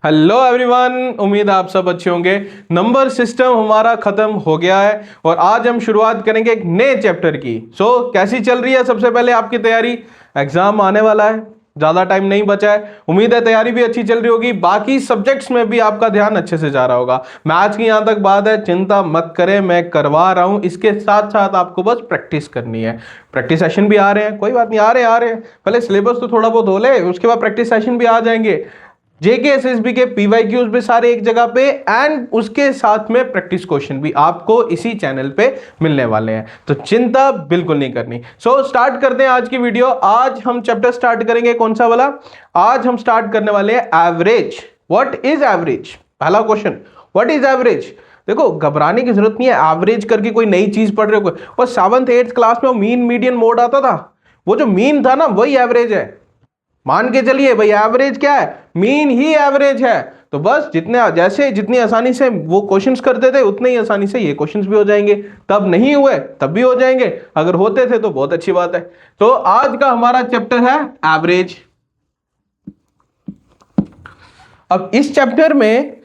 Hello everyone, उम्मीद है आप सब अच्छे होंगे। नंबर सिस्टम हमारा खत्म हो गया है और आज हम शुरुआत करेंगे एक नए चैप्टर की। कैसी चल रही है? सबसे पहले आपकी तैयारी, एग्जाम आने वाला है, ज्यादा टाइम नहीं बचा है। उम्मीद है तैयारी भी अच्छी चल रही होगी, बाकी सब्जेक्ट्स में भी आपका ध्यान अच्छे से जा रहा होगा। मैथ्स की यहां तक बात है, चिंता मत करें, मैं करवा रहा हूं। इसके साथ साथ आपको बस प्रैक्टिस करनी है। प्रैक्टिस सेशन भी आ रहे हैं, कोई बात नहीं, आ रहे हैं। पहले सिलेबस तो थोड़ा बहुत हो ले, उसके बाद प्रैक्टिस सेशन भी आ जाएंगे। जेके एसएसबी के पीवाईक्यूज भी सारे एक जगह पे, एंड उसके साथ में प्रैक्टिस क्वेश्चन भी आपको इसी चैनल पे मिलने वाले हैं, तो चिंता बिल्कुल नहीं करनी। स्टार्ट करते हैं आज की वीडियो। आज हम चैप्टर स्टार्ट करेंगे, कौन सा वाला? आज हम स्टार्ट करने वाले हैं एवरेज। What is average? पहला क्वेश्चन, व्हाट इज एवरेज? देखो, घबराने की जरूरत नहीं है। एवरेज करके कोई नई चीज पढ़ रहे हो? और 7th 8th क्लास में मीन मीडियन मोड आता था, वो जो मीन था ना, वही एवरेज है। मान के चलिए भाई, एवरेज क्या है? मीन ही एवरेज है। तो बस जितनी आसानी से वो क्वेश्चंस करते थे, उतने ही आसानी से ये क्वेश्चंस भी हो जाएंगे। तब नहीं हुए तब भी हो जाएंगे, अगर होते थे तो बहुत अच्छी बात है। तो आज का हमारा चैप्टर है एवरेज। अब इस चैप्टर में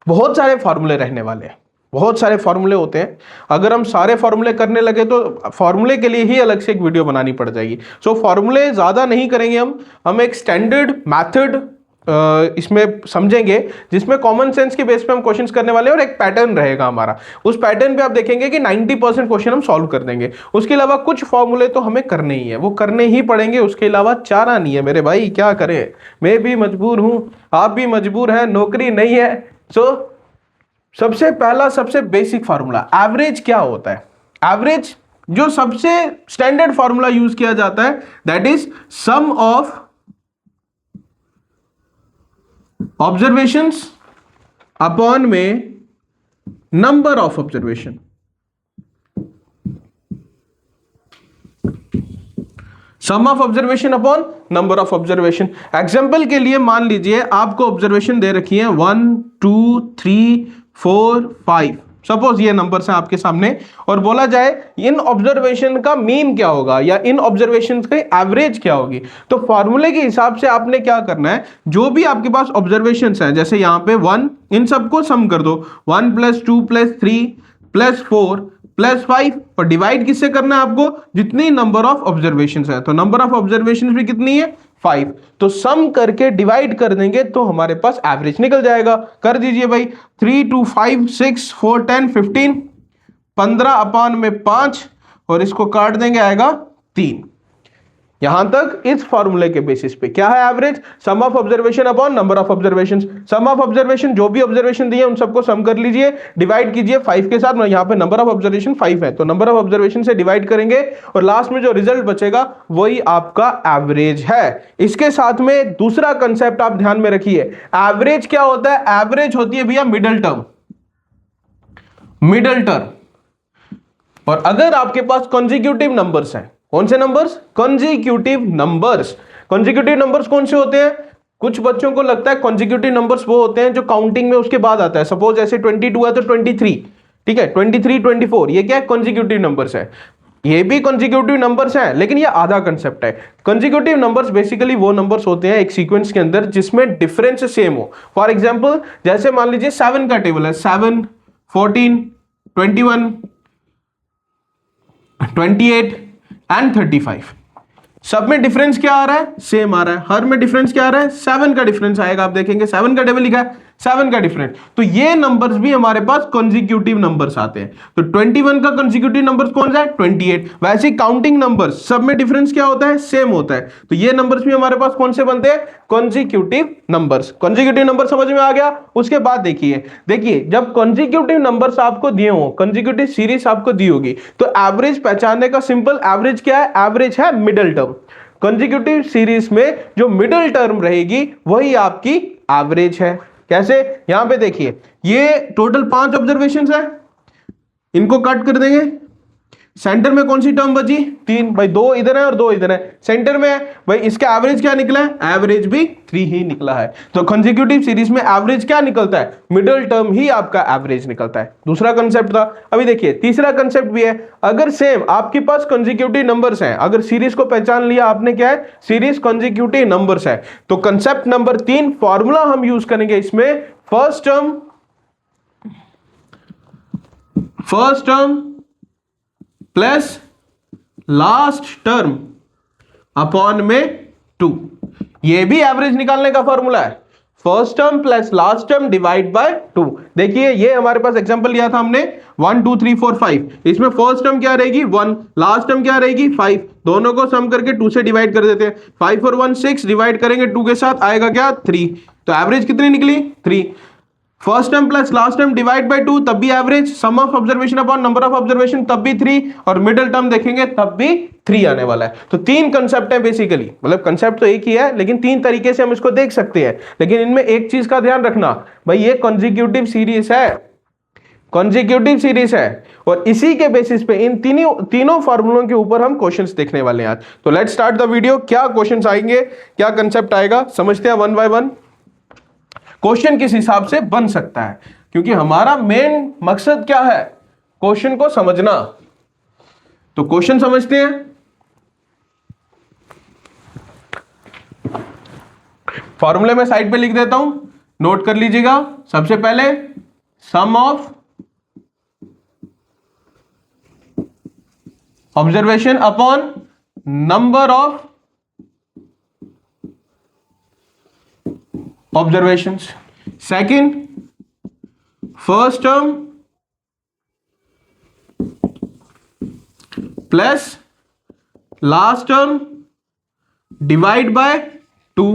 बहुत सारे फॉर्मूले रहने वाले हैं, बहुत सारे फॉर्मूले होते हैं। अगर हम सारे फॉर्मूले करने लगे तो फॉर्मूले के लिए ही अलग से एक वीडियो बनानी पड़ जाएगी। फॉर्मूले ज्यादा नहीं करेंगे हम एक स्टैंडर्ड मेथड इसमें समझेंगे, जिसमें कॉमन सेंस के बेस पे हम क्वेश्चंस करने वाले हैं और एक पैटर्न रहेगा हमारा। उस पैटर्न पे आप देखेंगे कि 90% क्वेश्चन हम सॉल्व कर देंगे। उसके अलावा कुछ फॉर्मूले तो हमें करने ही है, वो करने ही पड़ेंगे, उसके अलावा चारा नहीं है मेरे भाई। क्या करें, मैं भी मजबूर हूं, आप भी मजबूर हैं, नौकरी नहीं है। सबसे पहला, सबसे बेसिक फार्मूला, एवरेज क्या होता है? एवरेज जो सबसे स्टैंडर्ड फार्मूला यूज किया जाता है, that is sum of observations upon में number of observation. Sum of observation upon number of observation. Example के लिए मान लीजिए आपको ऑब्जर्वेशन दे रखी है 1 2 3 4 5, सपोज ये नंबर्स हैं आपके सामने, और बोला जाए इन ऑब्जर्वेशन का मीन क्या होगा या इन ऑब्जर्वेशन की एवरेज क्या होगी। तो फॉर्मूले के हिसाब से आपने क्या करना है, जो भी आपके पास ऑब्जर्वेशंस हैं, जैसे यहां पे 1, इन सबको सम कर दो। 1 + 2 + 3 + 4 + 5, और डिवाइड किससे करना है आपको? जितनी नंबर ऑफ ऑब्जर्वेशंस है, तो नंबर ऑफ ऑब्जर्वेशंस भी कितनी है? 5। तो सम करके डिवाइड कर देंगे तो हमारे पास एवरेज निकल जाएगा। कर दीजिए भाई, 3 2 5 6 4 10 15, 15 अपॉन में 5, और इसको काट देंगे, आएगा 3। यहां तक इस फॉर्मूले के बेसिस पे क्या है average? Sum of observation upon number of observation. Sum of observation, जो भी ऑब्जर्वेशन दिए उन सबको सम कर लीजिए, डिवाइड कीजिए 5 के साथ। यहां पे नंबर ऑफ ऑब्जर्वेशन 5 है, तो नंबर ऑफ ऑब्जर्वेशन से डिवाइड करेंगे और लास्ट में जो रिजल्ट बचेगा वही आपका एवरेज है। इसके साथ में दूसरा कंसेप्ट आप ध्यान में रखिए, एवरेज क्या होता है? एवरेज होती है भैया मिडिल टर्म। Middle term. और अगर आपके पास कॉन्जिक्यूटिव नंबर्स हैं, कौन से numbers? Consecutive numbers. Consecutive numbers कौन से होते हैं? कुछ बच्चों को लगता है कॉन्जिक्यूटिव नंबर्स वो होते हैं जो काउंटिंग में उसके बाद आता है। सपोज ऐसे 22 है तो 23, ठीक है, 23 24, ये क्या है? कॉन्जिक्यूटिव नंबर्स है। ये भी कॉन्जिक्यूटिव नंबर्स हैं, लेकिन ये आधा कंसेप्ट है। कॉन्जिक्यूटिव नंबर्स बेसिकली वो नंबर्स होते हैं एक सीक्वेंस के अंदर जिसमें डिफरेंस सेम हो। फॉर एग्जांपल, जैसे मान लीजिए 7 का टेबल है, 7 14 21 28 एंड 35, सब में डिफरेंस क्या आ रहा है? सेम आ रहा है। हर में डिफरेंस क्या आ रहा है? 7 का डिफरेंस आएगा। आप देखेंगे 7 का टेबल लिखा है, 7 का डिफरेंस। तो ये नंबर्स भी हमारे पास कॉन्जिक्यूटिव नंबर्स आते हैं। तो 21 का कॉन्जिक्यूटिव नंबर कौन सा है? 28। वैसे काउंटिंग नंबर्स सब में डिफरेंस क्या होता है? सेम होता है। तो ये नंबर्स भी हमारे पास कौन से बनते हैं? Consecutive numbers. कॉन्जिक्यूटिव नंबर समझ में आ गया? उसके बाद देखिए जब कॉन्जिक्यूटिव नंबर्स आपको दिए हो, कॉन्जिक्यूटिव सीरीज आपको दी होगी, तो एवरेज पहचानने का सिंपल, एवरेज क्या है? एवरेज है मिडिल टर्म। कंसेक्यूटिव सीरीज में जो मिडिल टर्म रहेगी वही आपकी एवरेज है। कैसे? यहां पे देखिए, ये टोटल 5 ऑब्जर्वेशंस है, इनको कट कर देंगे, सेंटर में कौन सी टर्म बची? 3। भाई 2 इधर है और 2 इधर है, सेंटर में है भाई, इसका एवरेज क्या निकला है? एवरेज भी 3 ही निकला है। तो कंसेक्यूटिव सीरीज में एवरेज क्या निकलता है? मिडिल टर्म ही आपका एवरेज निकलता है। दूसरा कंसेप्ट था। अभी देखिए तीसरा कंसेप्ट भी है। अगर सेम आपके पास कंसेक्यूटिव नंबर्स हैं, अगर सीरीज को पहचान लिया आपने, क्या है? सीरीज कंसेक्यूटिव नंबर्स है, तो कंसेप्ट नंबर 3 फॉर्मूला हम यूज करेंगे इसमें, first term plus last term upon में 2। ये भी एवरेज निकालने का फॉर्मूला है, first term plus last term divide by 2। देखिए ये हमारे पास एग्जांपल लिया था हमने 1 2 3 4 5, इसमें फर्स्ट टर्म क्या रहेगी? 1, लास्ट टर्म क्या रहेगी? 5, दोनों को सम करके 2 से डिवाइड कर देते हैं। 5 और 1 6, डिवाइड करेंगे 2 के साथ, आएगा क्या? 3। तो एवरेज कितनी निकली? 3। First term plus last term divide by 2, तब भी average, sum of observation upon number of observation, तब भी 3, और मिडिल टर्म देखेंगे तब भी 3 आने वाला है। तो 3 कंसेप्ट है बेसिकली, मतलब कंसेप्ट तो एक ही है लेकिन 3 तरीके से हम इसको देख सकते हैं। लेकिन इनमें एक चीज का ध्यान रखना भाई, ये कंसेक्यूटिव सीरीज है, कंसेक्यूटिव सीरीज है, और इसी के बेसिस पे इन तीनों फार्मूलों के ऊपर हम क्वेश्चंस देखने वाले हैं आज। तो लेट्स स्टार्ट द वीडियो। क्या क्वेश्चंस आएंगे, क्या कंसेप्ट आएगा, समझते हैं वन बाय वन। क्वेश्चन किस हिसाब से बन सकता है, क्योंकि हमारा मेन मकसद क्या है? क्वेश्चन को समझना। तो क्वेश्चन समझते हैं। फॉर्मूले में साइड पे लिख देता हूं, नोट कर लीजिएगा। सबसे पहले sum of observation upon number of observations. Second, first term plus last term divide by 2।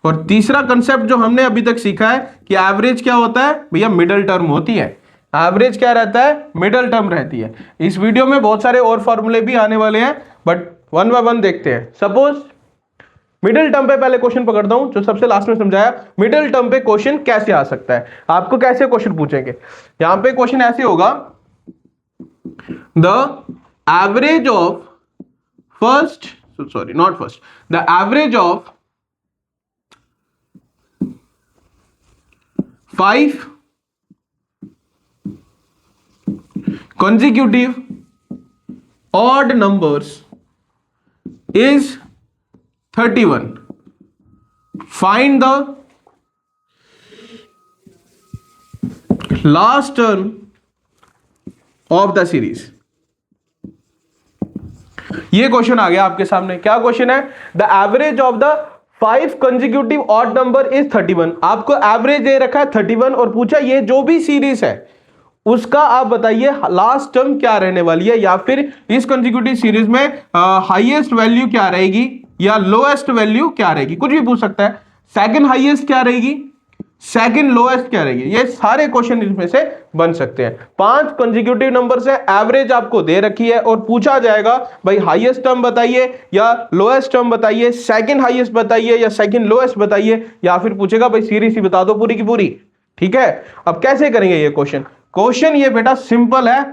और तीसरा कंसेप्ट जो हमने अभी तक सीखा है कि एवरेज क्या होता है भैया? मिडिल टर्म होती है। एवरेज क्या रहता है? मिडिल टर्म रहती है। इस वीडियो में बहुत सारे और फॉर्मूले भी आने वाले हैं, बट वन बाय वन देखते हैं। सपोज मिडिल टर्म पे पहले क्वेश्चन पकड़ता हूं, जो सबसे लास्ट में समझाया। मिडिल टर्म पे क्वेश्चन कैसे आ सकता है? आपको कैसे क्वेश्चन पूछेंगे? यहां पे क्वेश्चन ऐसे होगा, the average of the average of 5 consecutive odd numbers is 31. Find the last term of the series. ये क्वेश्चन आ गया आपके सामने। क्या क्वेश्चन है? The average of the 5 consecutive odd number is 31। आपको एवरेज दे रखा है 31 और पूछा ये जो भी सीरीज है उसका आप बताइए लास्ट टर्म क्या रहने वाली है, या फिर इस कंसेक्यूटिव सीरीज में हाईएस्ट वैल्यू क्या रहेगी या लोएस्ट वैल्यू क्या रहेगी, कुछ भी पूछ सकता है। सेकंड हाईएस्ट क्या रहेगी, सेकंड लोएस्ट क्या रहेगी, ये सारे क्वेश्चन इसमें से बन सकते हैं। 5 कंसेक्यूटिव नंबर से एवरेज आपको दे रखी है और पूछा जाएगा भाई हाईएस्ट टर्म बताइए या लोएस्ट टर्म बताइए, सेकंड हाईएस्ट बताइए या सेकंड लोएस्ट बताइए, या फिर पूछेगा भाई सीरीज ही बता दो पूरी की पूरी। ठीक है, अब कैसे करेंगे ये क्वेश्चन ये बेटा सिंपल है,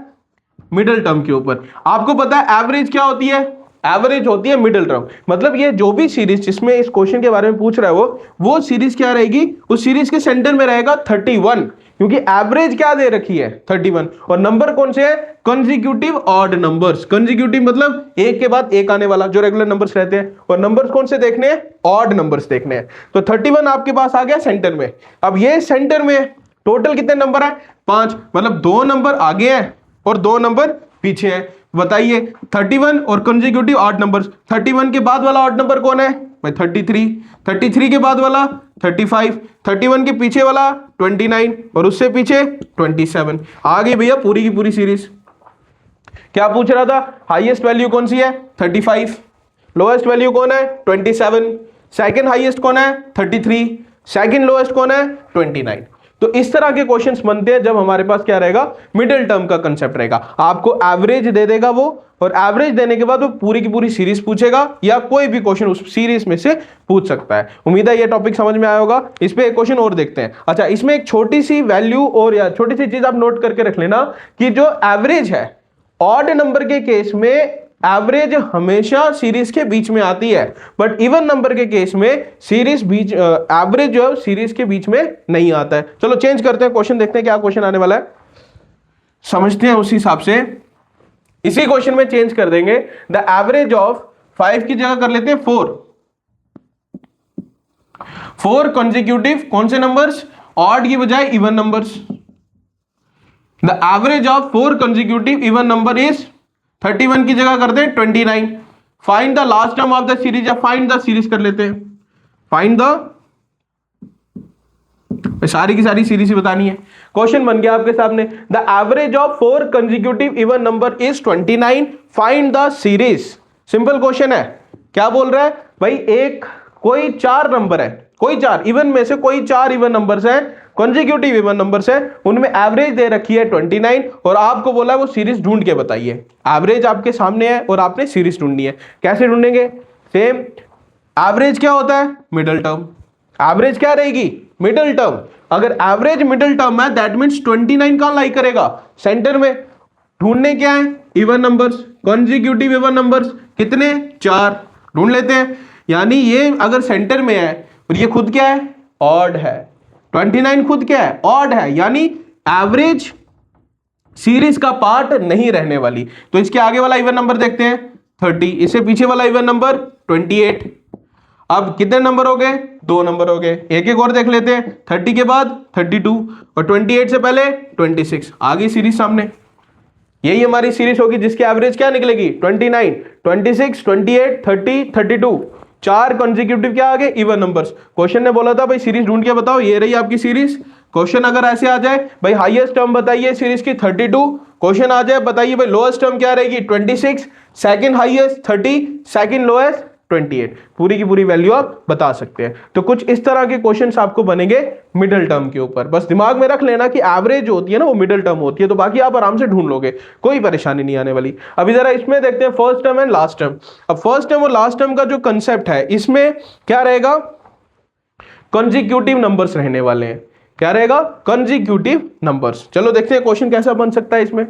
मिडिल टर्म के ऊपर। आपको पता है एवरेज क्या होती है? एवरेज होती है मिडिल टर्म। मतलब ये जो भी सीरीज जिसमें इस क्वेश्चन के बारे में पूछ रहा है वो सीरीज क्या रहेगी? उस सीरीज के सेंटर में रहेगा 31, क्योंकि एवरेज क्या दे रखी है? 31। और नंबर कौन से है? Consecutive odd numbers. कंसेक्यूटिव मतलब एक के बाद एक आने वाला, जो रेगुलर नंबर्स रहते हैं। और नंबर्स कौन से देखने हैं? ऑड नंबर्स देखने हैं। तो 31 आपके पास आ गया सेंटर में। अब ये सेंटर में टोटल कितने नंबर है? 5। मतलब 2 नंबर आगे हैं और 2 नंबर पीछे हैं। बताइए 31 और कंसेक्यूटिव ऑड नंबर्स, 31 के बाद वाला ऑड नंबर कौन है भाई? 33। 33 के बाद वाला 35, 31 के पीछे वाला 29 और उससे पीछे 27। आ गई भैया पूरी की पूरी सीरीज। क्या पूछ रहा था? हाईएस्ट वैल्यू कौन सी है? 35। लोएस्ट वैल्यू कौन है? 27। सेकंड हाईएस्ट कौन है? 33। सेकंड लोएस्ट कौन है? 29। तो इस तरह के क्वेश्चंस बनते हैं जब हमारे पास क्या रहेगा? मिडिल टर्म का कंसेप्ट रहेगा। आपको एवरेज दे देगा वो, और एवरेज देने के बाद वो पूरी की पूरी सीरीज पूछेगा या कोई भी क्वेश्चन उस सीरीज में से पूछ सकता है। उम्मीद है ये टॉपिक समझ में आया होगा। इस पे एक क्वेश्चन और देखते हैं। अच्छा, इसमें एक छोटी सी वैल्यू और या छोटी सी चीज आप नोट करके रख लेना कि जो एवरेज है ऑड नंबर के केस में एवरेज हमेशा सीरीज के बीच में आती है, बट इवन नंबर के केस में सीरीज बीच एवरेज जो है सीरीज के बीच में नहीं आता है। चलो चेंज करते हैं क्वेश्चन, देखते हैं क्या क्वेश्चन आने वाला है, समझते हैं उसी हिसाब से। इसी क्वेश्चन में चेंज कर देंगे, द एवरेज ऑफ 5 की जगह कर लेते हैं 4 कंसेक्यूटिव कौन से नंबर्स, ऑड की बजाय even numbers. The average of 4 consecutive even number is 31 की जगह करते हैं 29। Find the last term of the series, या फाइंड द सीरीज कर लेते हैं, फाइंड द, सारी की सारी सीरीज ही बतानी है। क्वेश्चन बन गया आपके सामने, the average of 4 consecutive even number is 29, find the series. Simple question है, क्या बोल रहा है भाई, एक कोई 4 नंबर है, कोई 4 इवन में से कोई 4 इवन नंबर्स हैं, कंसेक्यूटिव इवन नंबर्स हैं, उनमें एवरेज दे रखी है 29 और आपको बोला है वो सीरीज ढूंढ के बताइए। एवरेज आपके सामने है और आपने सीरीज ढूंढनी है, कैसे ढूंढेंगे, सेम, एवरेज क्या होता है, मिडिल टर्म, एवरेज क्या रहेगी, मिडिल टर्म। अगर एवरेज मिडिल टर्म है दैट मींस 29 कहां लाई करेगा, सेंटर में। ढूंढने क्या है, even numbers, consecutive even numbers कितने, 4, ढूंढ लेते हैं। यानी ये अगर सेंटर में है और ये खुद क्या है, ऑड है, 29 खुद क्या है, ऑड है, यानी एवरेज सीरीज का पार्ट नहीं रहने वाली। तो इसके आगे वाला इवन नंबर देखते हैं 30, इससे पीछे वाला इवन नंबर 28। अब कितने नंबर हो गए, 2 नंबर हो गए। एक एक और देख लेते हैं, 30 के बाद 32 और 28 से पहले 26, आ गई सीरीज सामने। यही हमारी सीरीज होगी जिसकी एवरेज क्या निकलेगी, 29, 26, 28, 30, 32, 4 कंसेक्यूटिव क्या आ गए, इवन नंबर्स। क्वेश्चन ने बोला था भाई सीरीज ढूंढ के बताओ, ये रही आपकी सीरीज। क्वेश्चन अगर ऐसे आ जाए भाई हाईएस्ट टर्म बताइए सीरीज की 32, क्वेश्चन आ जाए बताइए भाई लोएस्ट टर्म क्या रहेगी 26, सेकंड हाईएस्ट 30, सेकंड लोएस्ट 28, पूरी की पूरी वैल्यू आप बता सकते हैं। तो कुछ इस तरह के क्वेश्चंस आपको बनेंगे मिडिल टर्म के ऊपर। बस दिमाग में रख लेना कि एवरेज जो होती है ना वो मिडिल टर्म होती है, तो बाकी आप आराम से ढूंढ लोगे, कोई परेशानी नहीं आने वाली। अभी जरा इसमें देखते हैं first term and last term. अब फर्स्ट टर्म और लास्ट टर्म का जो कंसेप्ट है इसमें क्या रहेगा, कंसेक्यूटिव नंबर्स रहने वाले हैं। क्या रहेगा, कंसेक्यूटिव नंबर्स। चलो देखते हैं क्वेश्चन कैसा बन सकता है इसमें।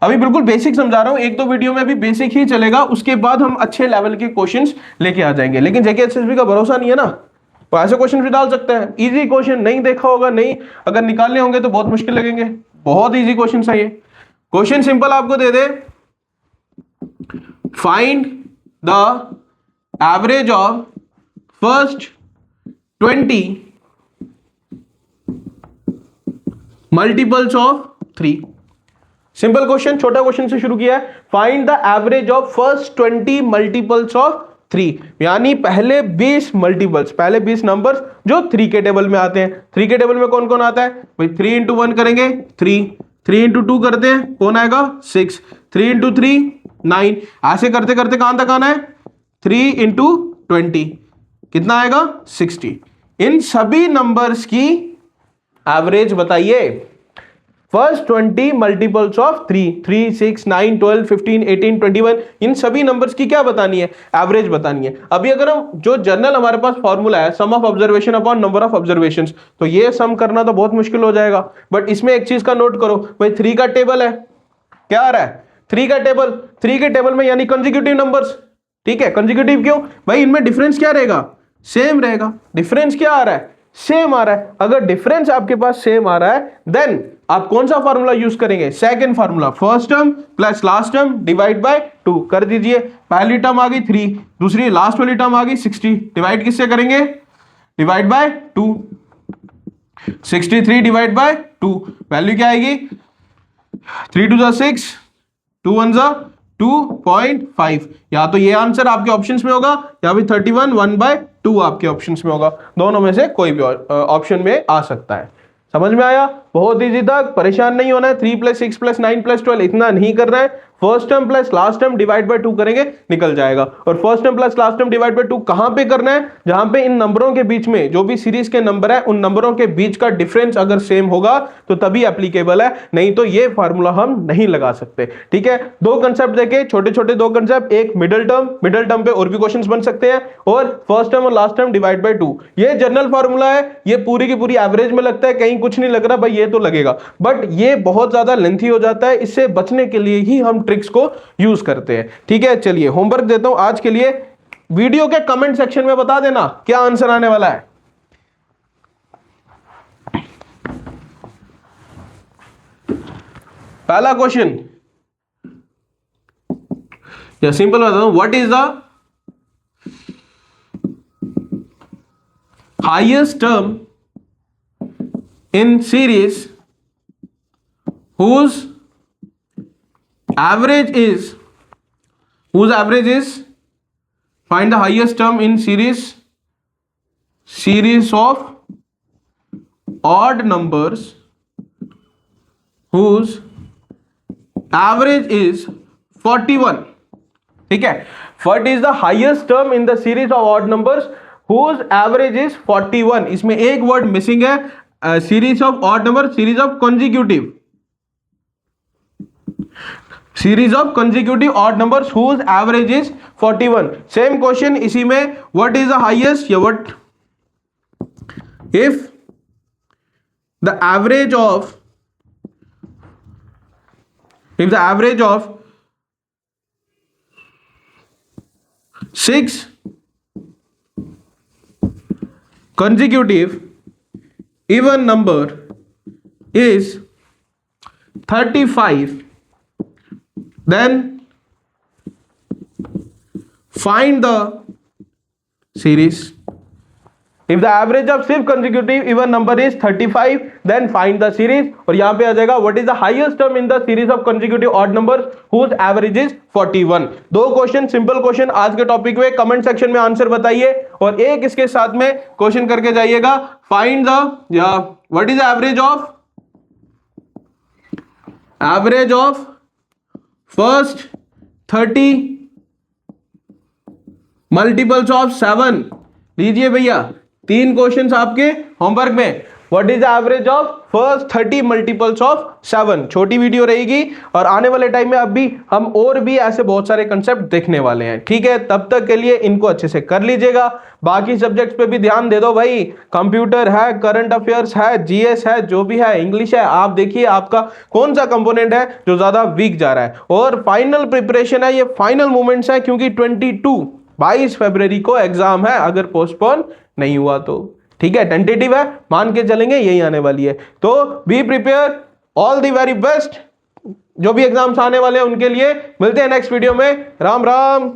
अभी बिल्कुल बेसिक समझा रहा हूं, एक दो वीडियो में अभी बेसिक ही चलेगा, उसके बाद हम अच्छे लेवल के क्वेश्चंस लेके आ जाएंगे। लेकिन जेके एसएसबी का भरोसा नहीं है ना, तो ऐसे क्वेश्चन भी डाल सकते हैं। इजी क्वेश्चन नहीं देखा होगा, नहीं अगर निकालने होंगे तो बहुत मुश्किल लगेंगे, बहुत इजी क्वेश्चन है ये। क्वेश्चन सिंपल आपको दे दे, find the average of first 20 multiples of 3। Simple question, छोटा क्वेश्चन से शुरू किया है। Find the average of first 20 multiples of 3, यानी पहले 20 मल्टीपल्स, पहले 20 नंबर्स जो 3 के टेबल में आते हैं। 3 के टेबल में कौन कौन आता है भाई, 3 इंटू 1 करेंगे 3, 3 इंटू 2 करते हैं कौन आएगा 6, 3 इंटू 3 9, ऐसे करते करते कहां तक आना है 3 इंटू 20 कितना आएगा 60। इन सभी नंबर्स की एवरेज बताइए। फर्स्ट 20 मल्टीपल्स ऑफ 3, 3, 6, 9, 12, 15, 18, 21, इन सभी नंबर्स की क्या बतानी है, एवरेज बतानी है। अभी अगर हम जो जनरल हमारे पास फॉर्मूला है sum of observation upon number of observations, तो ये सम करना तो बहुत मुश्किल हो जाएगा। बट इसमें एक चीज का नोट करो भाई, 3 का टेबल है, क्या आ रहा है 3 का टेबल, 3 के टेबल में यानी कंसेक्यूटिव नंबर्स, ठीक है। कंसेक्यूटिव क्यों भाई, इनमें डिफरेंस क्या रहेगा, सेम रहेगा। डिफरेंस क्या आ रहा है, सेम आ रहा है। अगर डिफरेंस आपके पास सेम आ रहा है देन आप कौन सा फार्मूला यूज करेंगे, second formula, first term plus last term divide by 2 कर दीजिए। पहली टर्म आ गई 3, दूसरी लास्ट वाली टर्म आ गई 60, डिवाइड किससे करेंगे, divide by 2, 63 divide by 2, value क्या आएगी 3 2 6, 2 1 2.5। या तो ये आंसर आपके ऑप्शंस में होगा या फिर 31 1/2 आपके ऑप्शंस में होगा, दोनों में से कोई भी ऑप्शन में आ सकता है। समझ में आया, बहुत इजी था, परेशान नहीं होना है। 3 + 6 + 9 + 12 इतना नहीं करना है, first term plus last term divide by 2 करेंगे निकल जाएगा। और first term plus last term divide by 2 कहां पे करना है, जहां पे इन नंबरों के बीच में जो भी सीरीज के नंबर है उन नंबरों के बीच का डिफरेंस अगर सेम होगा तो तभी एप्लीकेबल है, नहीं तो ये फार्मूला हम नहीं लगा सकते। ठीक है, दो कंसेप्ट देखे, छोटे छोटे दो कंसेप्ट, एक मिडिल टर्म पे और भी क्वेश्चंस बन सकते हैं, और फर्स्ट टर्म और लास्ट टर्म डिवाइड बाय 2। ये जनरल फार्मूला है, ये पूरी की पूरी एवरेज में लगता है, कहीं कुछ नहीं लग रहा भाई ये ये तो लगेगा, बट ये बहुत ज्यादा लेंथी हो जाता है, इससे बचने के लिए ही हम ट्रिक्स को यूज करते हैं। ठीक है, चलिए होमवर्क देता हूं आज के लिए। वीडियो के कमेंट सेक्शन में बता देना क्या आंसर आने वाला है। पहला क्वेश्चन या सिंपल बता दूं, what is the highest term in series whose average is find the highest term in series of odd numbers whose average is 41। ठीक है, what is the highest term in the series of odd numbers whose average is 41। इसमें एक word missing है, series of odd number, series of consecutive, series of consecutive odd numbers whose average is 41। Same question इसी में, what is the highest या what if the average of 6 consecutive even number is 35, then find the series। if the average of सिर्फ consecutive even number is 35, then find the series। और यहां पे आ जाएगा what is the highest term in the series of consecutive odd numbers whose average is 41। दो question, simple question आज के topic में, comment section में आंसर बताइए और एक इसके साथ में क्वेश्चन करके जाइएगा, फाइंड द या what is the average of first 30 multiples of 7। लीजिए भैया, 3 क्वेश्चंस आपके होमवर्क में, what is the average of first 30 multiples of 7। छोटी वीडियो रहेगी और आने वाले टाइम में अभी हम और भी ऐसे बहुत सारे कंसेप्ट देखने वाले हैं। ठीक है, तब तक के लिए इनको अच्छे से कर लीजिएगा, बाकी सब्जेक्ट्स पे भी ध्यान दे दो भाई, कंप्यूटर है, करंट अफेयर्स है, जीएस है, जो भी है, इंग्लिश है, आप देखिए आपका कौन सा कंपोनेंट है जो ज्यादा वीक जा रहा है। और फाइनल प्रिपरेशन है, ये फाइनल मोमेंट्स है, क्योंकि 22 फरवरी को एग्जाम है, अगर पोस्टपोन नहीं हुआ तो। ठीक है, टेंटेटिव है, मान के चलेंगे यही आने वाली है। तो be prepare, all the very best. जो भी एग्जाम्स आने वाले हैं उनके लिए मिलते हैं नेक्स्ट वीडियो में। राम राम।